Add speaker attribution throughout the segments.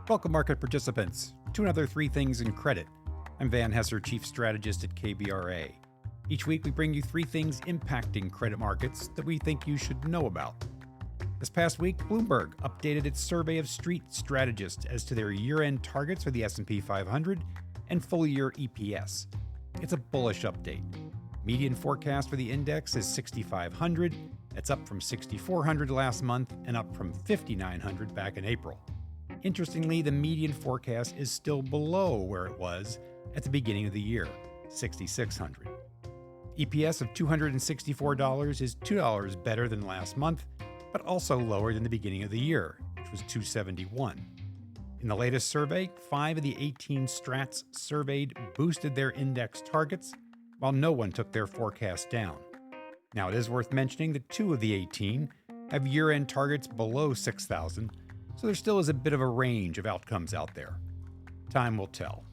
Speaker 1: Welcome, market participants, to another Three Things in Credit. I'm Van Hesser, Chief Strategist at KBRA. Each week, we bring you three things impacting credit markets that we think you should know about. This past week, Bloomberg updated its survey of street strategists as to their year-end targets for the S&P 500 and full-year EPS. It's a bullish update. Median forecast for the index is 6,500. That's up from 6,400 last month and up from 5,900 back in April. Interestingly, the median forecast is still below where it was at the beginning of the year, 6,600. EPS of $264 is $2 better than last month, but also lower than the beginning of the year, which was $271. In the latest survey, 5 of the 18 strats surveyed boosted their index targets, while no one took their forecast down. Now, it is worth mentioning that 2 of the 18 have year-end targets below 6,000, so there still is a bit of a range of outcomes out there. Time will tell.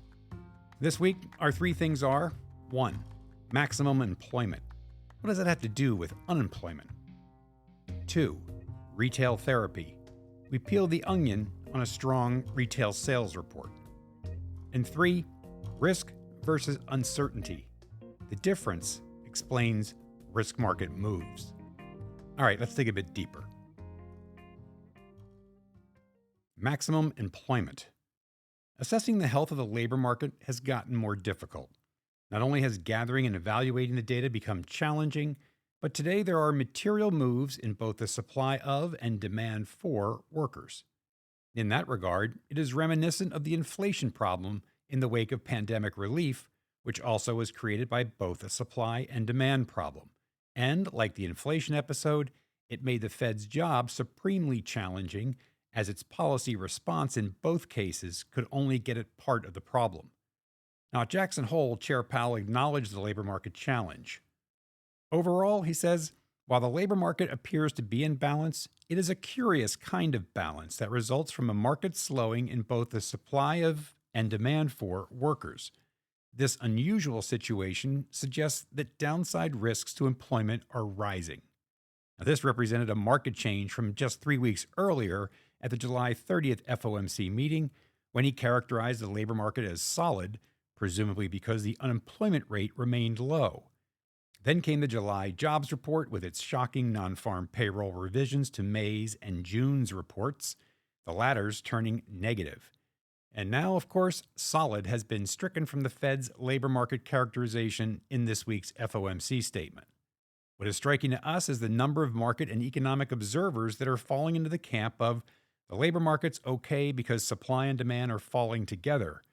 Speaker 1: This week, our three things are: 1. Maximum employment. What does that have to do with unemployment? 2. Retail therapy. We peel the onion on a strong retail sales report. And 3. Risk versus uncertainty. The difference explains risk market moves. All right, let's dig a bit deeper. Maximum employment. Assessing the health of the labor market has gotten more difficult. Not only has gathering and evaluating the data become challenging, but today there are material moves in both the supply of and demand for workers. In that regard, it is reminiscent of the inflation problem in the wake of pandemic relief, which also was created by both a supply and demand problem. And, like the inflation episode, it made the Fed's job supremely challenging, as its policy response in both cases could only get at part of the problem. Now, at Jackson Hole, Chair Powell acknowledged the labor market challenge. Overall, he says, while the labor market appears to be in balance, it is a curious kind of balance that results from a market slowing in both the supply of and demand for workers. This unusual situation suggests that downside risks to employment are rising. Now, this represented a market change from just 3 weeks earlier at the July 30th FOMC meeting, when he characterized the labor market as solid, presumably because the unemployment rate remained low. Then came the July jobs report with its shocking non-farm payroll revisions to May's and June's reports, the latter's turning negative. And now, of course, solid has been stricken from the Fed's labor market characterization in this week's FOMC statement. What is striking to us is the number of market and economic observers that are falling into the camp of the labor market's okay because supply and demand are falling together.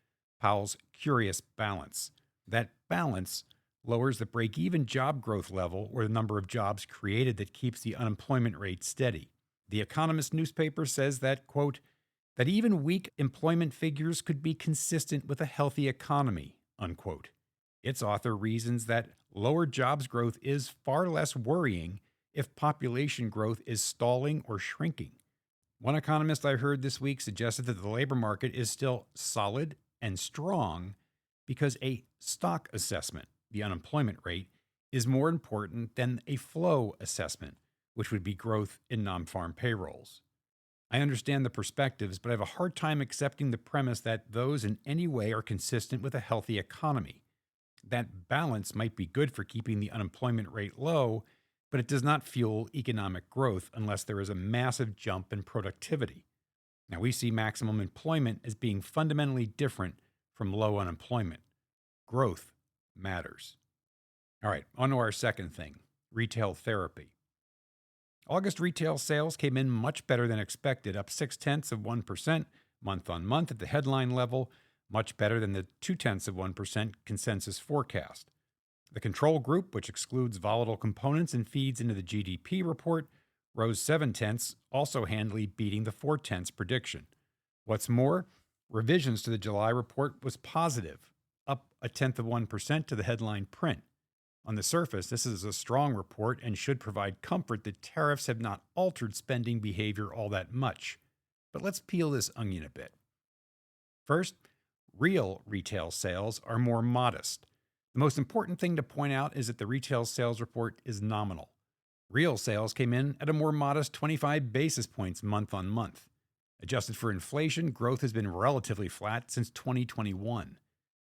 Speaker 1: Powell's curious balance. That balance lowers the break-even job growth level, or the number of jobs created that keeps the unemployment rate steady. The Economist newspaper says that, quote, that even weak employment figures could be consistent with a healthy economy, unquote. Its author reasons that lower jobs growth is far less worrying if population growth is stalling or shrinking. One economist I heard this week suggested that the labor market is still solid and strong because a stock assessment, the unemployment rate, is more important than a flow assessment, which would be growth in non-farm payrolls. I understand the perspectives, but I have a hard time accepting the premise that those in any way are consistent with a healthy economy. That balance might be good for keeping the unemployment rate low, but it does not fuel economic growth unless there is a massive jump in productivity. Now, we see maximum employment as being fundamentally different from low unemployment. Growth matters. All right, on to our second thing, retail therapy. August retail sales came in much better than expected, up 0.6% month on month at the headline level, much better than the 0.2% consensus forecast. The control group, which excludes volatile components and feeds into the GDP report, rose 0.7, also handily beating the 0.4 prediction. What's more, revisions to the July report was positive, up 0.1% to the headline print. On the surface, this is a strong report and should provide comfort that tariffs have not altered spending behavior all that much. But let's peel this onion a bit. First, real retail sales are more modest. The most important thing to point out is that the retail sales report is nominal. Real sales came in at a more modest 25 basis points month on month. Adjusted for inflation, growth has been relatively flat since 2021.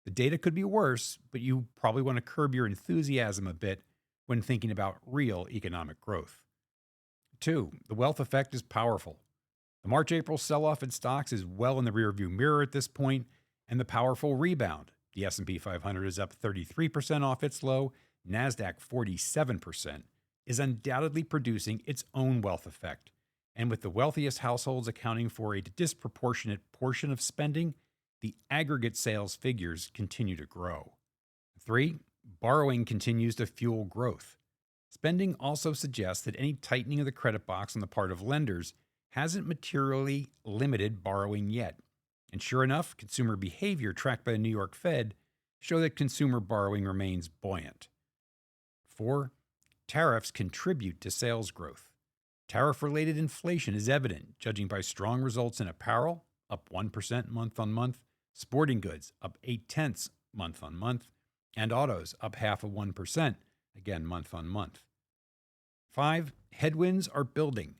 Speaker 1: The data could be worse, but you probably want to curb your enthusiasm a bit when thinking about real economic growth. 2. The wealth effect is powerful. The March April sell off in stocks is well in the rearview mirror at this point, and the powerful rebound. The S&P 500 is up 33% off its low, NASDAQ 47%, is undoubtedly producing its own wealth effect. And with the wealthiest households accounting for a disproportionate portion of spending, the aggregate sales figures continue to grow. 3. Borrowing continues to fuel growth. Spending also suggests that any tightening of the credit box on the part of lenders hasn't materially limited borrowing yet. And sure enough, consumer behavior tracked by the New York Fed show that consumer borrowing remains buoyant. 4. Tariffs contribute to sales growth. Tariff-related inflation is evident, judging by strong results in apparel, up 1% month on month, sporting goods, up 0.8 month on month, and autos, up 0.5%, again month on month. 5. Headwinds are building.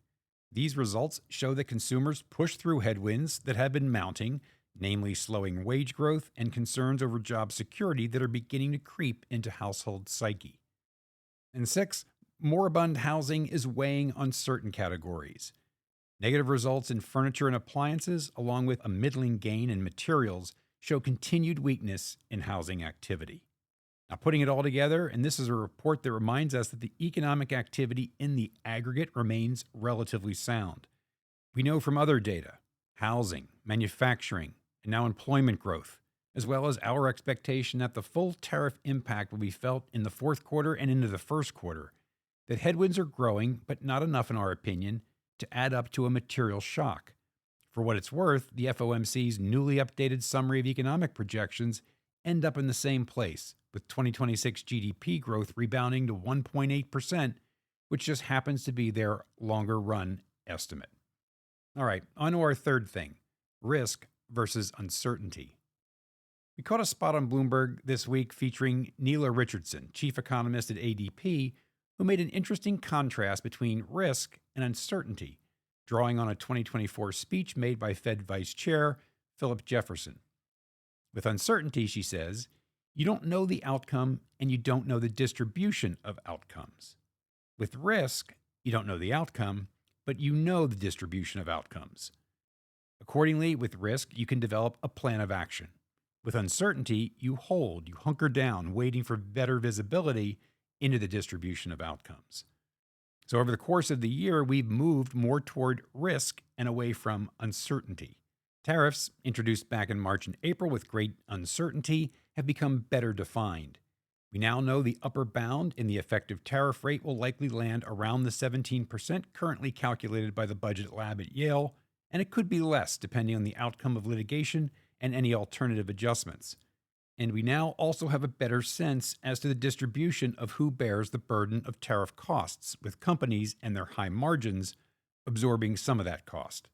Speaker 1: These results show that consumers push through headwinds that have been mounting, namely slowing wage growth and concerns over job security that are beginning to creep into household psyche. And 6. Moribund housing is weighing on certain categories. Negative results in furniture and appliances, along with a middling gain in materials, show continued weakness in housing activity. Now, putting it all together, and this is a report that reminds us that the economic activity in the aggregate remains relatively sound. We know from other data, housing, manufacturing, and now employment growth, as well as our expectation that the full tariff impact will be felt in the fourth quarter and into the first quarter, that headwinds are growing, but not enough, in our opinion, to add up to a material shock. For what it's worth, the FOMC's newly updated summary of economic projections end up in the same place, with 2026 GDP growth rebounding to 1.8%, which just happens to be their longer run estimate. All right, on to our third thing, risk versus uncertainty. We caught a spot on Bloomberg this week featuring Neela Richardson, chief economist at ADP, who made an interesting contrast between risk and uncertainty, drawing on a 2024 speech made by Fed Vice Chair Philip Jefferson. With uncertainty, she says, you don't know the outcome and you don't know the distribution of outcomes. With risk, you don't know the outcome, but you know the distribution of outcomes. Accordingly, with risk, you can develop a plan of action. With uncertainty, you hold, you hunker down, waiting for better visibility into the distribution of outcomes. So over the course of the year, we've moved more toward risk and away from uncertainty. Tariffs, introduced back in March and April with great uncertainty, have become better defined. We now know the upper bound in the effective tariff rate will likely land around the 17% currently calculated by the budget lab at Yale, and it could be less depending on the outcome of litigation and any alternative adjustments. And we now also have a better sense as to the distribution of who bears the burden of tariff costs, with companies and their high margins absorbing some of that cost.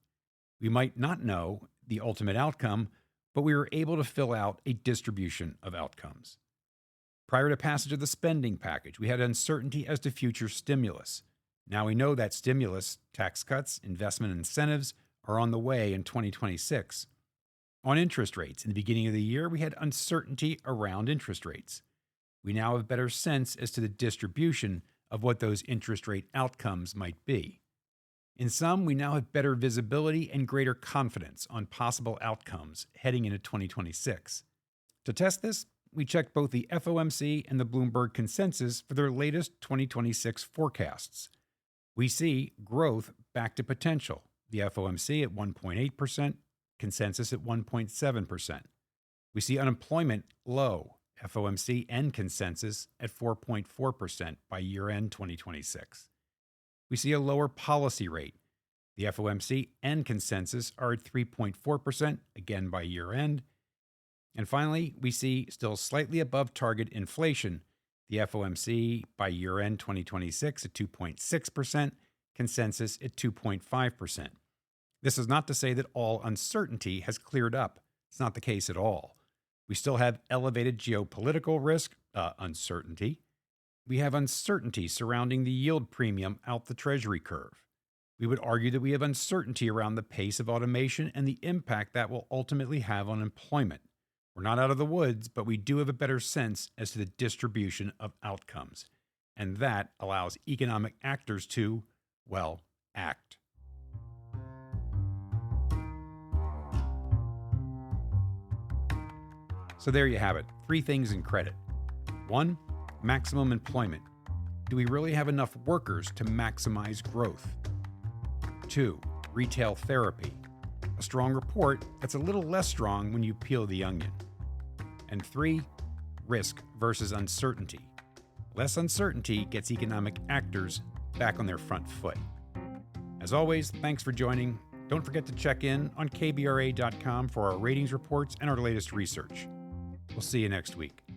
Speaker 1: We might not know the ultimate outcome, but we were able to fill out a distribution of outcomes. Prior to passage of the spending package, we had uncertainty as to future stimulus. Now we know that stimulus, tax cuts, investment incentives are on the way in 2026. On interest rates, in the beginning of the year, we had uncertainty around interest rates. We now have a better sense as to the distribution of what those interest rate outcomes might be. In sum, we now have better visibility and greater confidence on possible outcomes heading into 2026. To test this, we checked both the FOMC and the Bloomberg consensus for their latest 2026 forecasts. We see growth back to potential, the FOMC at 1.8%, consensus at 1.7%. We see unemployment low, FOMC and consensus at 4.4% by year-end 2026. We see a lower policy rate. The FOMC and consensus are at 3.4%, again by year-end. And finally, we see still slightly above target inflation. The FOMC by year-end 2026 at 2.6%, consensus at 2.5%. This is not to say that all uncertainty has cleared up. It's not the case at all. We still have elevated geopolitical risk, uncertainty. We have uncertainty surrounding the yield premium out the Treasury curve. We would argue that we have uncertainty around the pace of automation and the impact that will ultimately have on employment. We're not out of the woods, but we do have a better sense as to the distribution of outcomes. And that allows economic actors to, well, act. So there you have it, 3 things in credit. 1, maximum employment. Do we really have enough workers to maximize growth? 2, retail therapy. A strong report that's a little less strong when you peel the onion. And 3, risk versus uncertainty. Less uncertainty gets economic actors back on their front foot. As always, thanks for joining. Don't forget to check in on kbra.com for our ratings reports and our latest research. We'll see you next week.